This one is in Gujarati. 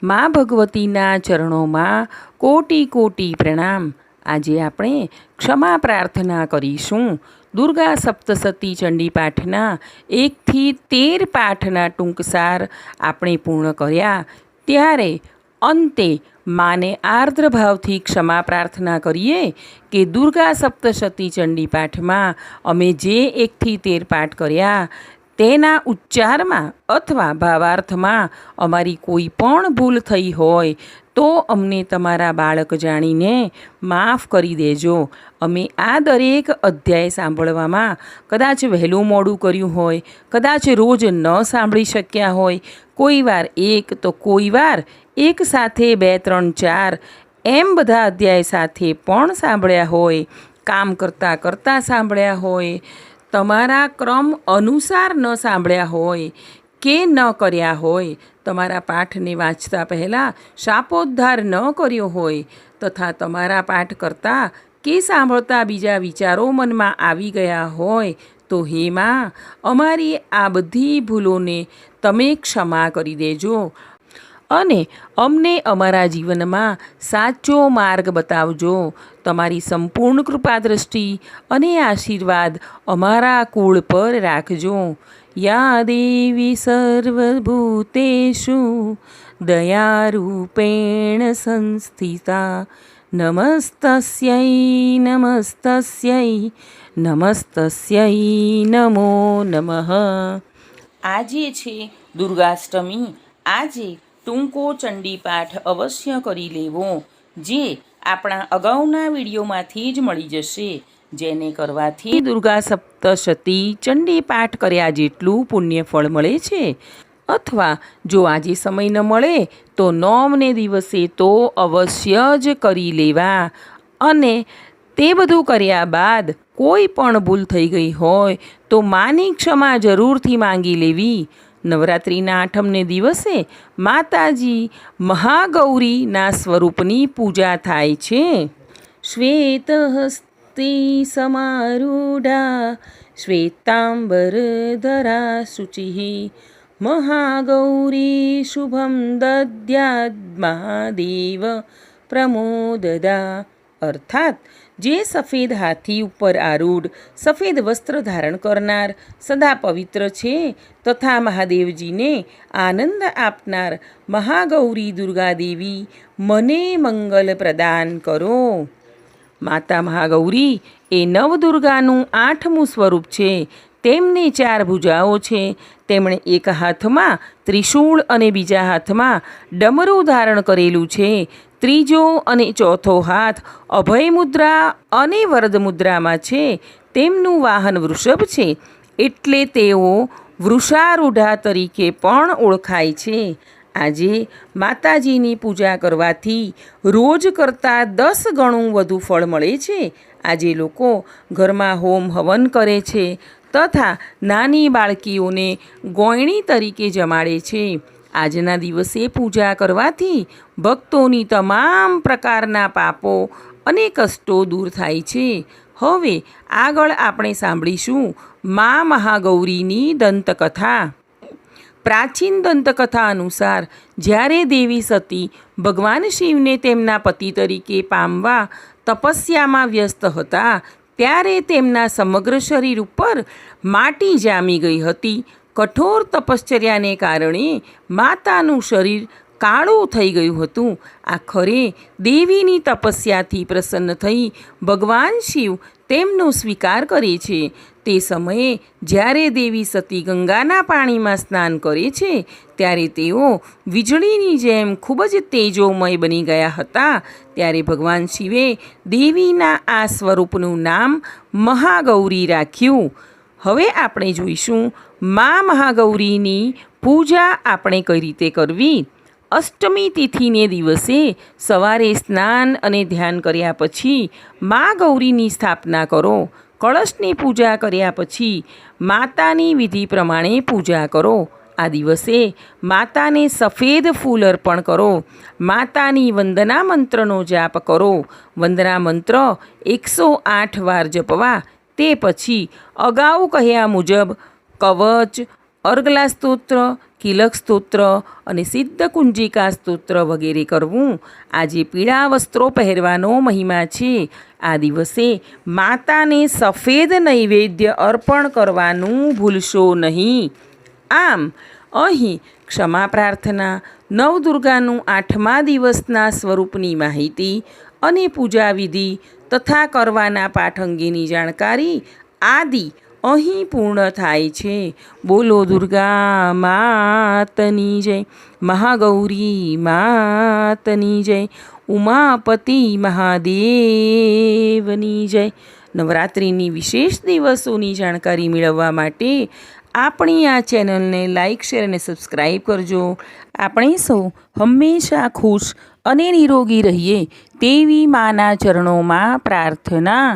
મા ભગવતીના ચરણોમાં કોટી કોટી પ્રણામ। આજે આપણે ક્ષમા પ્રાર્થના કરીશું। દુર્ગા સપ્તસતી ચંડી પાઠના 1 થી 13 પાઠના ટૂંકસાર આપણે પૂર્ણ કર્યા। ત્યારે અંતે માને આર્દ્ર ભાવથી ક્ષમા પ્રાર્થના કરીએ કે દુર્ગા સપ્તસતી ચંડી પાઠમાં અમે જે 1 થી 13 પાઠ કર્યા તેના ઉચ્ચારમાં અથવા ભાવાર્થમાં અમારી કોઈ પણ ભૂલ થઈ હોય તો અમને તમારા બાળક જાણીને માફ કરી દેજો। અમે આ દરેક અધ્યાય સાંભળવામાં કદાચ વહેલું મોડું કર્યું હોય, કદાચ રોજ ન સાંભળી શક્યા હોય, કોઈ વાર એક તો કોઈ વાર એક સાથે 2, 3, 4 એમ બધા અધ્યાય સાથે પણ સાંભળ્યા હોય, કામ કરતાં કરતાં સાંભળ્યા હોય, તમારા ક્રમ અનુસાર ન સાંભળ્યા હોય કે ન કર્યા હોય, તમારા પાઠને વાંચતા પહેલાં શાપોદ્ધાર ન કર્યો હોય તથા તમારા પાઠ કરતાં કે સાંભળતા બીજા વિચારો મનમાં આવી ગયા હોય તો હે માં, અમારી આ બધી ભૂલોને તમે ક્ષમા કરી દેજો અને અમને અમારા જીવનમાં સાચો માર્ગ બતાવજો। તમારી સંપૂર્ણ કૃપા દ્રષ્ટિ અને આશીર્વાદ અમારા કુળ પર રાખજો। યા દેવી સર્વભૂતેષુ દયારૂપેણ સંસ્થિતા નમસ્તસ્यै નમસ્તસ્यै નમસ્તસ્यै નમો નમઃ। આજે છે દુર્ગાષ્ટમી। આજે ટૂંકો ચંડી પાઠ અવશ્ય કરી લેવો, જે આપણા અગાઉના વિડીયોમાંથી જ મળી જશે, જેને કરવાથી દુર્ગા સપ્તશતી ચંડી પાઠ કર્યા જેટલું પુણ્ય ફળ મળે છે। અથવા જો આજે સમય ન મળે તો નોમને દિવસે તો અવશ્ય જ કરી લેવા। અને તે બધું કર્યા બાદ કોઈ પણ ભૂલ થઈ ગઈ હોય તો માની ક્ષમા જરૂરથી માંગી લેવી। નવરાત્રિના 8મને દિવસે માતાજી મહાગૌરીના સ્વરૂપની પૂજા થાય છે। શ્વેત હસ્તી સમારૂઢા શ્વેતાંબરધરા શુચિઃ મહાગૌરી શુભમ દદ્યાદ મહાદેવ પ્રમોદદા। અર્થાત જે સફેદ હાથી ઉપર આરૂઢ, સફેદ વસ્ત્ર ધારણ કરનાર, સદા પવિત્ર છે તથા મહાદેવજીને આનંદ આપનાર મહાગૌરી દુર્ગાદેવી મને મંગલ પ્રદાન કરો। માતા મહાગૌરી એ નવદુર્ગાનું 8મું સ્વરૂપ છે। તેમને 4 ભુજાઓ છે। તેમણે એક હાથમાં ત્રિશૂળ અને બીજા હાથમાં ડમરું ધારણ કરેલું છે। ત્રીજો અને ચોથો હાથ અભય મુદ્રા અને વરદ મુદ્રામાં છે। તેમનું વાહન વૃષભ છે, એટલે તેઓ વૃષારૂઢા તરીકે પણ ઓળખાય છે। આજે માતાજીની પૂજા કરવાથી રોજ કરતાં 10 ગણું વધુ ફળ મળે છે। આજે લોકો ઘરમાં હોમ હવન કરે છે તથા નાની બાળકીઓને ગોયણી તરીકે જમાડે છે। આજના દિવસે પૂજા કરવાથી ભક્તોની તમામ પ્રકારના પાપો અને કષ્ટો દૂર થાય છે। હવે આગળ આપણે સાંભળીશું મા મહાગૌરીની દંતકથા। પ્રાચીન દંતકથા અનુસાર જ્યારે દેવી સતી ભગવાન શિવને તેમના પતિ તરીકે પામવા તપસ્યામાં વ્યસ્ત હતા ત્યારે તેમના સમગ્ર શરીર ઉપર માટી જામી ગઈ હતી। કઠોર તપશ્ચર્યાને કારણે માતાનું શરીર કાળું થઈ ગયું હતું। આખરે દેવીની તપસ્યાથી પ્રસન્ન થઈ ભગવાન શિવ તેમનો સ્વીકાર કરે છે। તે સમયે જ્યારે દેવી સતી ગંગાના પાણીમાં સ્નાન કરે છે ત્યારે તેઓ વીજળીની જેમ ખૂબ જ તેજોમય બની ગયા હતા। ત્યારે ભગવાન શિવે દેવીના આ સ્વરૂપનું નામ મહાગૌરી રાખ્યું। હવે આપણે જોઈશું મા મહાગૌરીની પૂજા આપણે કઈ રીતે કરવી। અષ્ટમી તિથિને દિવસે સવારે સ્નાન અને ધ્યાન કર્યા પછી મા ગૌરીની સ્થાપના કરો। કળશની પૂજા કર્યા પછી માતાની વિધિ પ્રમાણે પૂજા કરો। આ દિવસે માતાને સફેદ ફૂલ અર્પણ કરો। માતાની વંદના મંત્રનો જાપ કરો। વંદના મંત્ર 108 વાર જપવા। તે પછી અગાઉ કહ્યા મુજબ કવચ, અર્ગલા સ્તોત્ર, કિલક સ્તોત્ર અને સિદ્ધકુંજિકા સ્તોત્ર વગેરે કરવું. આજે પીળા વસ્ત્રો પહેરવાનો મહિમા છે. આ દિવસે માતાને સફેદ નૈવેદ્ય અર્પણ કરવાનું ભૂલશો નહીં. આમ અહીં ક્ષમા પ્રાર્થના, નવદુર્ગાનું 8મા દિવસના સ્વરૂપની માહિતી અને પૂજાવિધિ તથા કરવાના પાઠ અંગેની જાણકારી આદિ અહીં પૂર્ણ થાય છે. બોલો દુર્ગા માતની જય, મહાગૌરી માતની જય, ઉમાપતિ મહાદેવની જય. નવરાત્રિની વિશેષ દિવસોની જાણકારી મેળવવા માટે આપણી આ ચેનલને લાઈક, શેર અને સબસ્ક્રાઈબ કરજો. આપણે સૌ હંમેશા ખુશ અને નિરોગી રહીએ તેવી માના ચરણોમાં પ્રાર્થના.